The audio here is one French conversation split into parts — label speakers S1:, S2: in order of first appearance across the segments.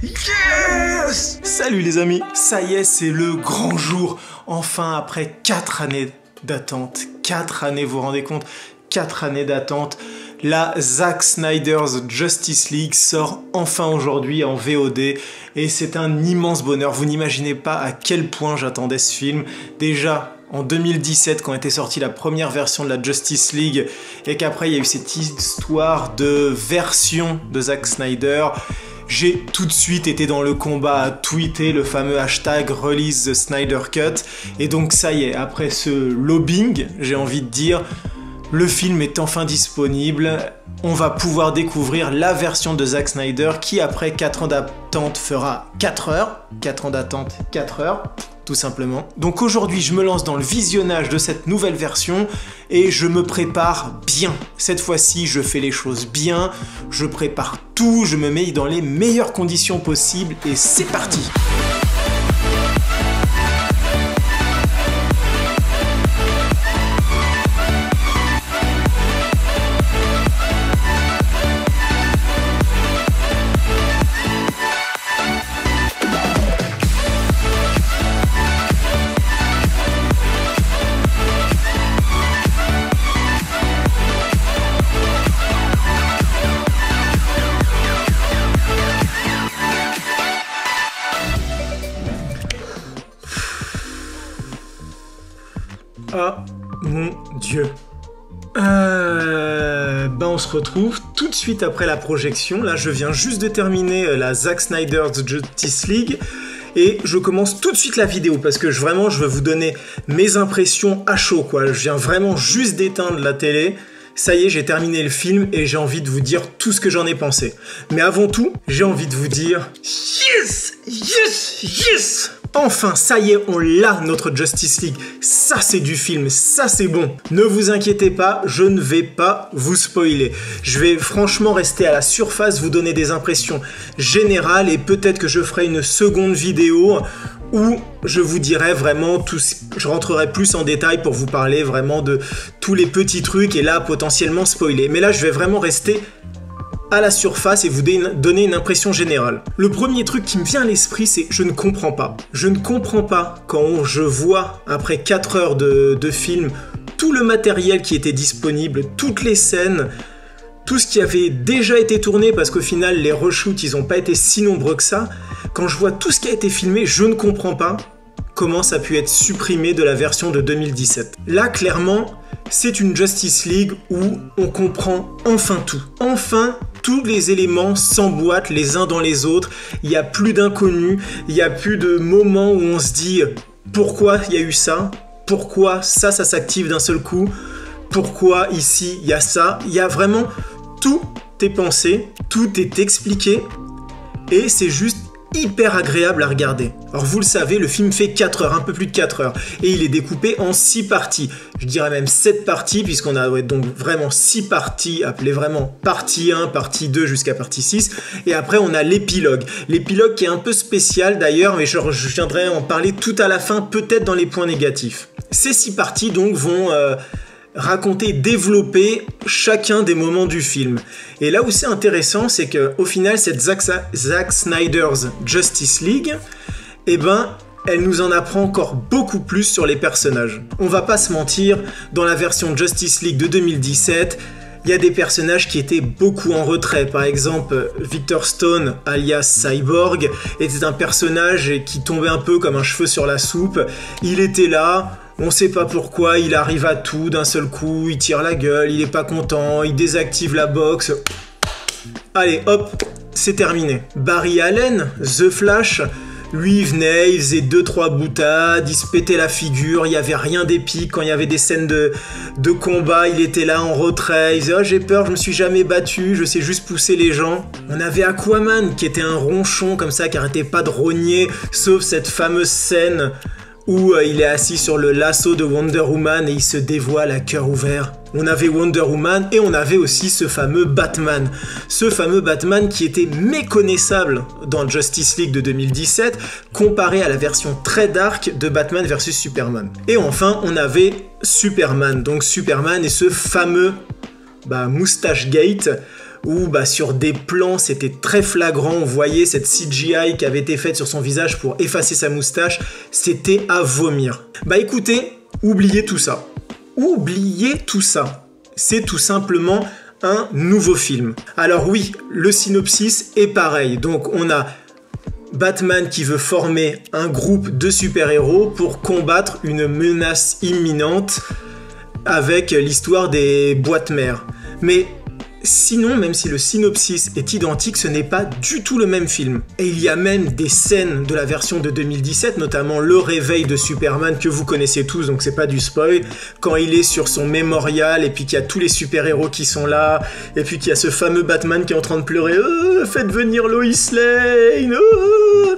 S1: Yes! Salut les amis, ça y est, c'est le grand jour. Enfin, après 4 années d'attente, 4 années, vous vous rendez compte? 4 années d'attente, la Zack Snyder's Justice League sort enfin aujourd'hui en VOD et c'est un immense bonheur. Vous n'imaginez pas à quel point j'attendais ce film. Déjà, en 2017, quand était sortie la première version de la Justice League, et qu'après il y a eu cette histoire de version de Zack Snyder, j'ai tout de suite été dans le combat à tweeter le fameux hashtag Release the Snyder Cut. Et donc ça y est, après ce lobbying, j'ai envie de dire, le film est enfin disponible. On va pouvoir découvrir la version de Zack Snyder qui, après 4 ans d'attente, fera 4 heures. 4 ans d'attente, 4 heures, tout simplement. Donc aujourd'hui, je me lance dans le visionnage de cette nouvelle version et je me prépare bien. Cette fois-ci, je fais les choses bien, je prépare tout, je me mets dans les meilleures conditions possibles et c'est parti! Ah mon Dieu. On se retrouve tout de suite après la projection. Là, je viens juste de terminer la Zack Snyder's Justice League et je commence tout de suite la vidéo parce que vraiment, je veux vous donner mes impressions à chaud, quoi. Je viens vraiment juste d'éteindre la télé. Ça y est, j'ai terminé le film et j'ai envie de vous dire tout ce que j'en ai pensé. Mais avant tout, j'ai envie de vous dire yes, yes, yes. Enfin, ça y est, on l'a, notre Justice League. Ça, c'est du film, ça, c'est bon. Ne vous inquiétez pas, je ne vais pas vous spoiler. Je vais franchement rester à la surface, vous donner des impressions générales et peut-être que je ferai une seconde vidéo où je vous dirai vraiment tout, je rentrerai plus en détail pour vous parler vraiment de tous les petits trucs et là, potentiellement spoiler. Mais là, je vais vraiment rester à la surface et vous donner une impression générale. Le premier truc qui me vient à l'esprit, c'est je ne comprends pas. Je ne comprends pas quand je vois, après 4 heures de film, tout le matériel qui était disponible, toutes les scènes, tout ce qui avait déjà été tourné, parce qu'au final, les reshoots, ils n'ont pas été si nombreux que ça. Quand je vois tout ce qui a été filmé, je ne comprends pas comment ça a pu être supprimé de la version de 2017. Là, clairement, c'est une Justice League où on comprend enfin tout. Enfin, tous les éléments s'emboîtent les uns dans les autres, il n'y a plus d'inconnus, il n'y a plus de moments où on se dit pourquoi il y a eu ça, pourquoi ça s'active d'un seul coup, pourquoi ici il y a ça, il y a vraiment tout est pensé, tout est expliqué et c'est juste hyper agréable à regarder. Alors vous le savez, le film fait 4 heures, un peu plus de 4 heures, et il est découpé en 6 parties. Je dirais même 7 parties, puisqu'on a donc vraiment 6 parties, appelées vraiment partie 1, partie 2, jusqu'à partie 6, et après on a l'épilogue. L'épilogue qui est un peu spécial d'ailleurs, mais je viendrai en parler tout à la fin, peut-être dans les points négatifs. Ces 6 parties donc vont raconter, développer chacun des moments du film. Et là où c'est intéressant, c'est qu'au final, cette Zack Snyder's Justice League, eh ben, elle nous en apprend encore beaucoup plus sur les personnages. On va pas se mentir, dans la version Justice League de 2017, il y a des personnages qui étaient beaucoup en retrait. Par exemple, Victor Stone, alias Cyborg, était un personnage qui tombait un peu comme un cheveu sur la soupe. Il était là, on sait pas pourquoi, il arrive à tout d'un seul coup, il tire la gueule, il est pas content, il désactive la box. Allez, hop, c'est terminé. Barry Allen, The Flash, lui il venait, il faisait 2-3 boutades, il se pétait la figure, il n'y avait rien d'épique. Quand il y avait des scènes de combat, il était là en retrait, il disait « Oh j'ai peur, je me suis jamais battu, je sais juste pousser les gens ». On avait Aquaman qui était un ronchon comme ça, qui arrêtait pas de rogner, sauf cette fameuse scène où il est assis sur le lasso de Wonder Woman et il se dévoile à cœur ouvert. On avait Wonder Woman et on avait aussi ce fameux Batman. Ce fameux Batman qui était méconnaissable dans Justice League de 2017 comparé à la version très dark de Batman vs Superman. Et enfin, on avait Superman. Donc Superman est ce fameux Moustache Gate, où sur des plans c'était très flagrant, on voyait cette CGI qui avait été faite sur son visage pour effacer sa moustache, c'était à vomir. Écoutez, oubliez tout ça. Oubliez tout ça. C'est tout simplement un nouveau film. Alors oui, le synopsis est pareil, donc on a Batman qui veut former un groupe de super-héros pour combattre une menace imminente avec l'histoire des boîtes mères. Mais sinon, même si le synopsis est identique, ce n'est pas du tout le même film. Et il y a même des scènes de la version de 2017, notamment le réveil de Superman que vous connaissez tous, donc c'est pas du spoil, quand il est sur son mémorial et puis qu'il y a tous les super-héros qui sont là, et puis qu'il y a ce fameux Batman qui est en train de pleurer « Faites venir Lois Lane !»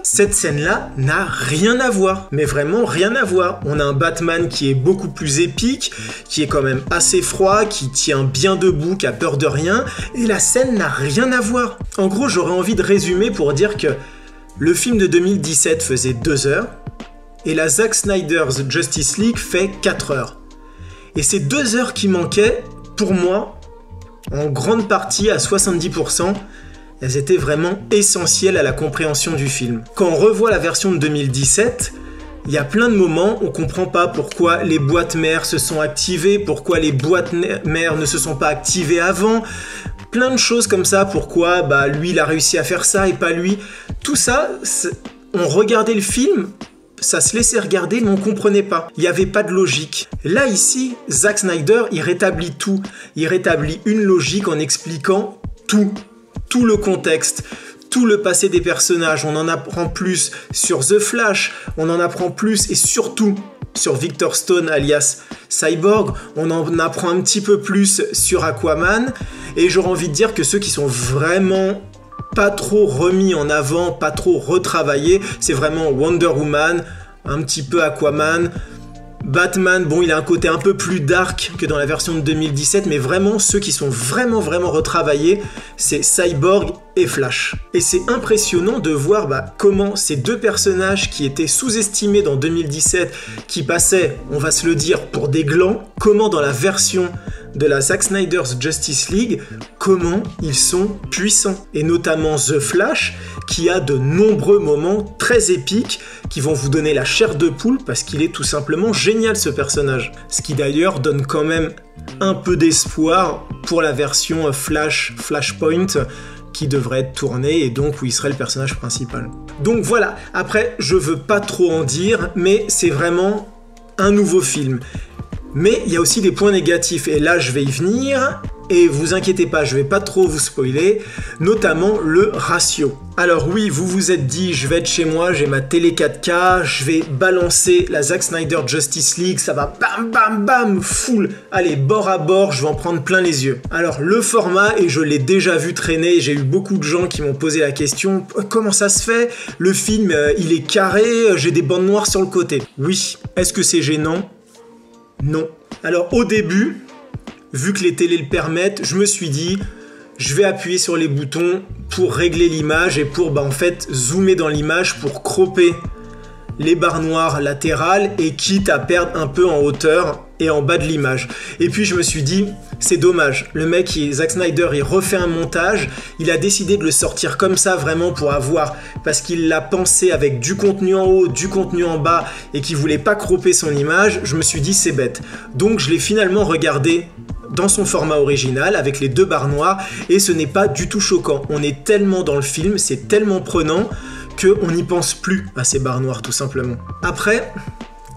S1: Cette scène-là n'a rien à voir, mais vraiment rien à voir. On a un Batman qui est beaucoup plus épique, qui est quand même assez froid, qui tient bien debout, qui a peur de rien, et la scène n'a rien à voir. En gros, j'aurais envie de résumer pour dire que le film de 2017 faisait 2 heures, et la Zack Snyder's Justice League fait 4 heures. Et ces 2 heures qui manquaient, pour moi, en grande partie, à 70%, elles étaient vraiment essentielles à la compréhension du film. Quand on revoit la version de 2017, il y a plein de moments où on comprend pas pourquoi les boîtes mères se sont activées, pourquoi les boîtes mères ne se sont pas activées avant, plein de choses comme ça, pourquoi lui il a réussi à faire ça et pas lui. Tout ça, on regardait le film, ça se laissait regarder mais on comprenait pas. Il n'y avait pas de logique. Là ici, Zack Snyder, il rétablit tout. Il rétablit une logique en expliquant tout le contexte, tout le passé des personnages. On en apprend plus sur The Flash, on en apprend plus et surtout sur Victor Stone alias Cyborg, on en apprend un petit peu plus sur Aquaman, et j'aurais envie de dire que ceux qui sont vraiment pas trop remis en avant, pas trop retravaillés, c'est vraiment Wonder Woman, un petit peu Aquaman, Batman, bon, il a un côté un peu plus dark que dans la version de 2017, mais vraiment, ceux qui sont vraiment retravaillés, c'est Cyborg et Flash. Et c'est impressionnant de voir comment ces deux personnages qui étaient sous-estimés dans 2017, qui passaient, on va se le dire, pour des glands, comment dans la version de la Zack Snyder's Justice League, comment ils sont puissants. Et notamment The Flash, qui a de nombreux moments très épiques, qui vont vous donner la chair de poule, parce qu'il est tout simplement génial ce personnage. Ce qui d'ailleurs donne quand même un peu d'espoir pour la version Flashpoint, qui devrait être tournée et donc où il serait le personnage principal. Donc voilà, après je veux pas trop en dire, mais c'est vraiment un nouveau film. Mais il y a aussi des points négatifs, et là je vais y venir, et vous inquiétez pas, je vais pas trop vous spoiler, notamment le ratio. Alors oui, vous vous êtes dit, je vais être chez moi, j'ai ma télé 4K, je vais balancer la Zack Snyder Justice League, ça va bam bam bam, full, allez, bord à bord, je vais en prendre plein les yeux. Alors le format, et je l'ai déjà vu traîner, j'ai eu beaucoup de gens qui m'ont posé la question, comment ça se fait? Le film, il est carré, j'ai des bandes noires sur le côté. Oui, est-ce que c'est gênant? Non. Alors au début, vu que les télés le permettent, je me suis dit, je vais appuyer sur les boutons pour régler l'image et pour en fait zoomer dans l'image pour cropper les barres noires latérales et quitte à perdre un peu en hauteur et en bas de l'image. Et puis je me suis dit, c'est dommage, le mec, Zack Snyder, il refait un montage, il a décidé de le sortir comme ça vraiment pour avoir, parce qu'il l'a pensé avec du contenu en haut, du contenu en bas et qu'il voulait pas cropper son image. Je me suis dit c'est bête. Donc je l'ai finalement regardé dans son format original avec les deux barres noires et ce n'est pas du tout choquant. On est tellement dans le film, c'est tellement prenant qu'on n'y pense plus à ces barres noires tout simplement. Après,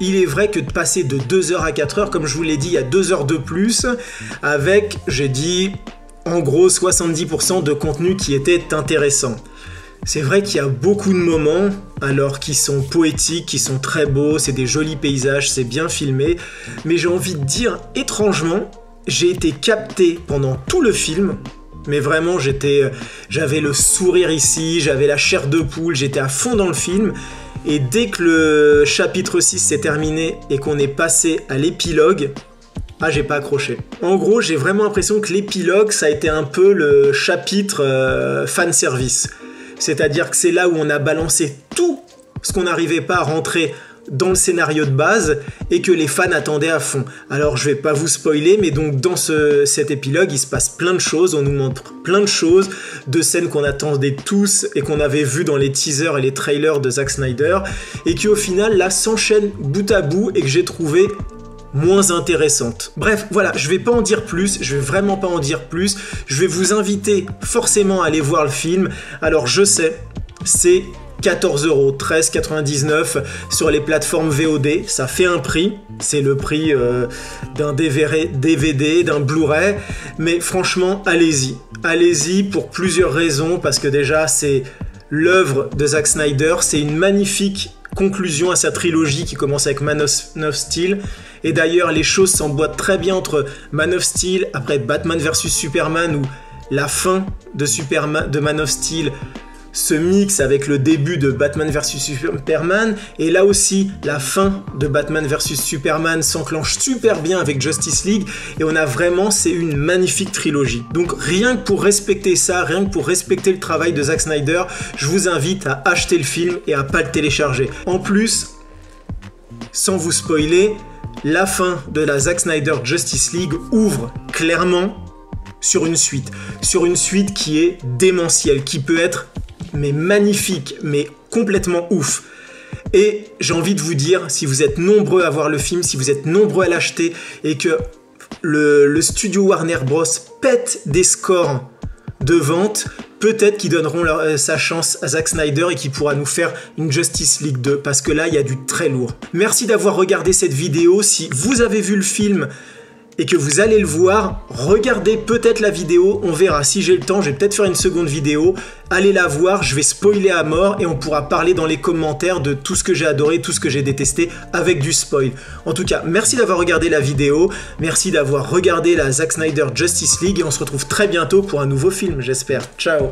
S1: il est vrai que de passer de 2 heures à 4 heures, comme je vous l'ai dit, il y a 2 heures de plus, avec, j'ai dit, en gros 70% de contenu qui était intéressant. C'est vrai qu'il y a beaucoup de moments, alors qui sont poétiques, qui sont très beaux, c'est des jolis paysages, c'est bien filmé, mais j'ai envie de dire, étrangement, j'ai été capté pendant tout le film, mais vraiment j'avais le sourire ici, j'avais la chair de poule, j'étais à fond dans le film, et dès que le chapitre 6 s'est terminé et qu'on est passé à l'épilogue, j'ai pas accroché. En gros, j'ai vraiment l'impression que l'épilogue, ça a été un peu le chapitre fanservice. C'est-à-dire que c'est là où on a balancé tout ce qu'on n'arrivait pas à rentrer dans le scénario de base et que les fans attendaient à fond. Alors je vais pas vous spoiler, mais donc dans cet épilogue, il se passe plein de choses, on nous montre plein de choses, de scènes qu'on attendait tous et qu'on avait vues dans les teasers et les trailers de Zack Snyder, et qui au final là s'enchaînent bout à bout et que j'ai trouvé moins intéressante. Bref, voilà, je vais pas en dire plus, je vais vraiment pas en dire plus, je vais vous inviter forcément à aller voir le film. Alors je sais, c'est 14 €, 13,99 € sur les plateformes VOD, ça fait un prix, c'est le prix d'un DVD, d'un Blu-ray, mais franchement, allez-y pour plusieurs raisons, parce que déjà, c'est l'œuvre de Zack Snyder, c'est une magnifique conclusion à sa trilogie qui commence avec Man of Steel, et d'ailleurs, les choses s'emboîtent très bien entre Man of Steel, après Batman vs Superman, où la fin de Man of Steel se mixe avec le début de Batman vs Superman, et là aussi la fin de Batman vs Superman s'enclenche super bien avec Justice League, et on a vraiment, c'est une magnifique trilogie. Donc rien que pour respecter ça, rien que pour respecter le travail de Zack Snyder, je vous invite à acheter le film et à pas le télécharger. En plus, sans vous spoiler, la fin de la Zack Snyder Justice League ouvre clairement sur une suite qui est démentielle, qui peut être mais magnifique, mais complètement ouf. Et j'ai envie de vous dire, si vous êtes nombreux à voir le film, si vous êtes nombreux à l'acheter, et que le studio Warner Bros pète des scores de vente, peut-être qu'ils donneront sa chance à Zack Snyder et qu'il pourra nous faire une Justice League 2, parce que là, il y a du très lourd. Merci d'avoir regardé cette vidéo. Si vous avez vu le film et que vous allez le voir, regardez peut-être la vidéo, on verra. Si j'ai le temps, je vais peut-être faire une seconde vidéo. Allez la voir, je vais spoiler à mort et on pourra parler dans les commentaires de tout ce que j'ai adoré, tout ce que j'ai détesté avec du spoil. En tout cas, merci d'avoir regardé la vidéo, merci d'avoir regardé la Zack Snyder Justice League et on se retrouve très bientôt pour un nouveau film, j'espère. Ciao!